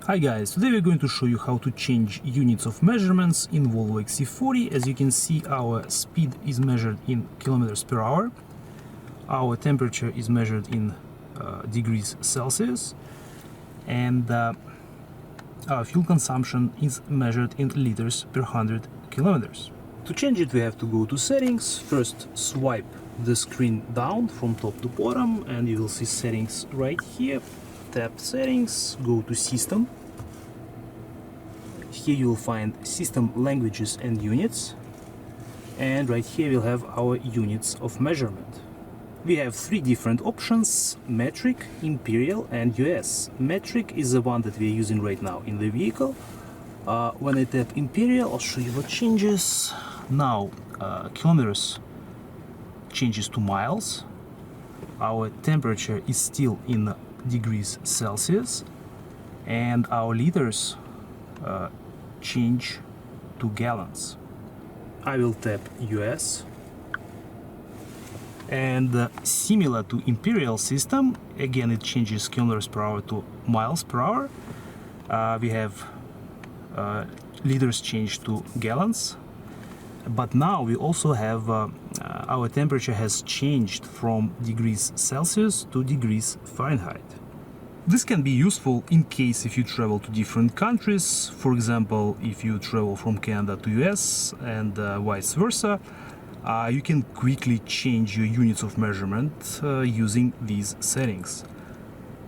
Hi guys, today we're going to show you how to change units of measurements in Volvo XC40. As you can see, our speed is measured in kilometers per hour. Our temperature is measured in degrees Celsius. And our fuel consumption is measured in liters per 100 kilometers. To change it, we have to go to settings. First, swipe the screen down from top to bottom and you will see settings right here. Tap settings, go to system. Here you will find system languages and units, and right here we'll have our units of measurement. We have three different options: metric, imperial and US. Metric is the one that we are using right now in the vehicle. When I tap imperial, I'll show you what changes. Now kilometers changes to miles. Our temperature is still in degrees Celsius, and our liters change to gallons. I will tap US, and similar to imperial system, again it changes kilometers per hour to miles per hour. We have liters change to gallons, but now we also have our temperature has changed from degrees Celsius to degrees Fahrenheit. This can be useful in case if you travel to different countries. For example, if you travel from Canada to US and vice versa, you can quickly change your units of measurement using these settings.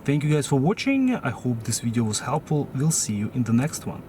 Thank you guys for watching. I hope this video was helpful. We'll see you in the next one.